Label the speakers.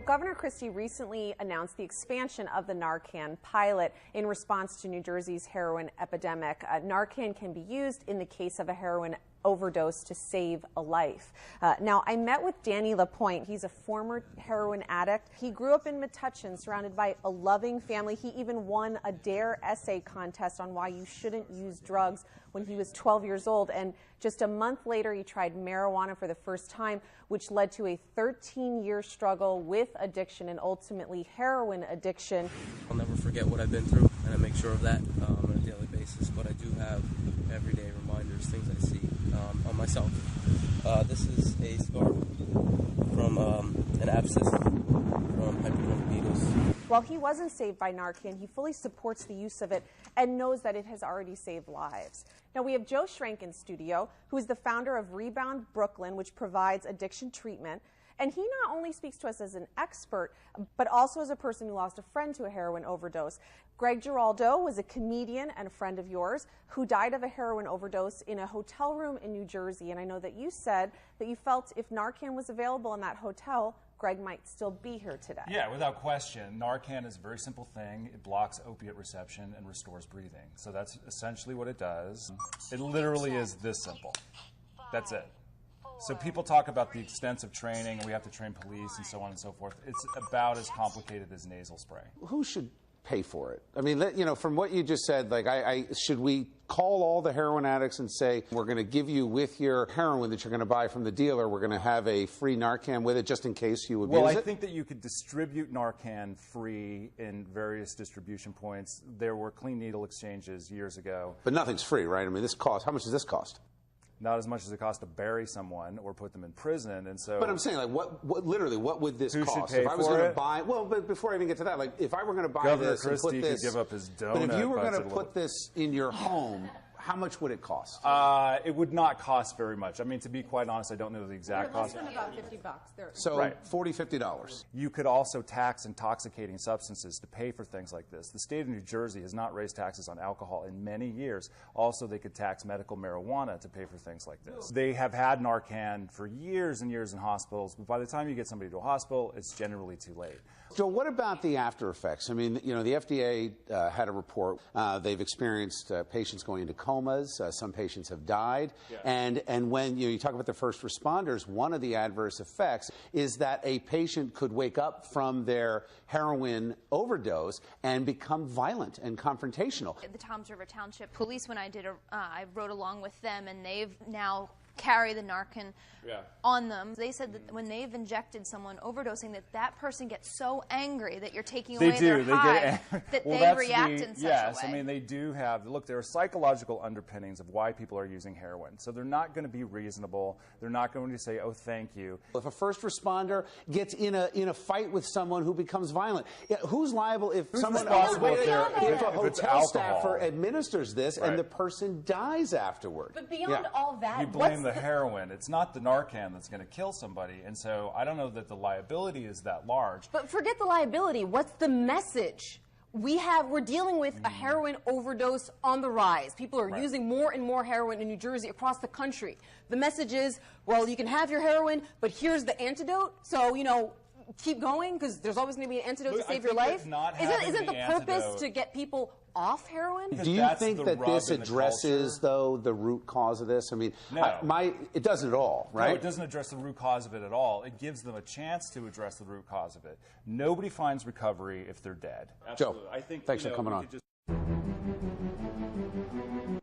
Speaker 1: Governor Christie recently announced the expansion of the Narcan pilot in response to New Jersey's heroin epidemic. Narcan can be used in the case of a heroin overdose to save a life. Now, I met with Danny LaPointe. He's a former heroin addict. He grew up in Metuchen, surrounded by a loving family. He even won a DARE essay contest on why you shouldn't use drugs when he was 12 years old. And just a month later, he tried marijuana for the first time, which led to a 13-year struggle with addiction and ultimately heroin addiction.
Speaker 2: I'll never forget what I've been through, and I make sure of that on a daily basis. But I do have everyday reminders, things I see on myself. This is a scar from an abscess from hypodermic needles.
Speaker 1: While he wasn't saved by Narcan, he fully supports the use of it and knows that it has already saved lives. Now we have Joe Schrank in studio, who is the founder of Rebound Brooklyn, which provides addiction treatment. And he not only speaks to us as an expert, but also as a person who lost a friend to a heroin overdose. Greg Giraldo was a comedian and a friend of yours who died of a heroin overdose in a hotel room in New Jersey. And I know that you said that you felt if Narcan was available in that hotel, Greg might still be here today.
Speaker 3: Yeah, without question. Narcan is a very simple thing. It blocks opiate reception and restores breathing. So that's essentially what it does. It literally is this simple. That's it. So people talk about the extensive training, and we have to train police and so on and so forth. It's about as complicated as nasal spray.
Speaker 4: Who should pay for it? I mean, you know, from what you just said, like, should we call all the heroin addicts and say, we're going to give you with your heroin that you're going to buy from the dealer, we're going to have a free Narcan with it just in case you abuse it?
Speaker 3: Well, I think that you could distribute Narcan free in various distribution points. There were clean needle exchanges years ago.
Speaker 4: But nothing's free, right? I mean, this costs, how much does this cost?
Speaker 3: Not as much as it costs to bury someone or put them in prison, and so.
Speaker 4: But I'm saying, like, literally, what would this
Speaker 3: cost?
Speaker 4: Who
Speaker 3: should pay
Speaker 4: if I was going to buy, well, but before I even get to that, like, if I were going to buy
Speaker 3: Governor
Speaker 4: this
Speaker 3: Christie
Speaker 4: and put this,
Speaker 3: could give up his donut.
Speaker 4: but if you were going to put this in your home, how much would it cost?
Speaker 3: It would not cost very much. I mean, to be quite honest, I don't know the exact cost.
Speaker 1: Less than about $50.
Speaker 4: So
Speaker 3: right.
Speaker 4: $40, $50.
Speaker 3: You could also tax intoxicating substances to pay for things like this. The state of New Jersey has not raised taxes on alcohol in many years. Also, they could tax medical marijuana to pay for things like this. They have had Narcan for years and years in hospitals, but by the time you get somebody to a hospital, it's generally too late.
Speaker 4: So what about the after effects? I mean, you know, the FDA had a report. They've experienced patients going into comas. Some patients have died. Yeah. And when you talk about the first responders, one of the adverse effects is that a patient could wake up from their heroin overdose and become violent and confrontational.
Speaker 5: The Toms River Township Police, when I rode along with them, and they've now carry the Narcan on them. They said that when they've injected someone overdosing, that person gets so angry that you're taking away their high that they react in such a way.
Speaker 3: Yes, I mean, they do have, look, there are psychological underpinnings of why people are using heroin. So they're not going to be reasonable. They're not going to say, oh, thank you.
Speaker 4: If a first responder gets in a fight with someone who becomes violent, who's liable if
Speaker 3: if
Speaker 4: a hotel staffer administers this and the person dies afterward?
Speaker 1: But beyond all that,
Speaker 3: you blame the heroin. It's not the Narcan that's going to kill somebody, and so I don't know that the liability is that large.
Speaker 1: But forget the liability. What's the message? We're dealing with a heroin overdose on the rise. People are using more and more heroin in New Jersey across the country. The message is, well, you can have your heroin, but here's the antidote. So, you know, keep going because there's always going to be an antidote to save your life. Isn't the purpose to get people off heroin?
Speaker 4: Do you think that this addresses, though, the root cause of this? I mean,
Speaker 3: no.
Speaker 4: It doesn't at all, right?
Speaker 3: No, it doesn't address the root cause of it at all. It gives them a chance to address the root cause of it. Nobody finds recovery if they're dead.
Speaker 4: Absolutely. Joe, thanks for coming on.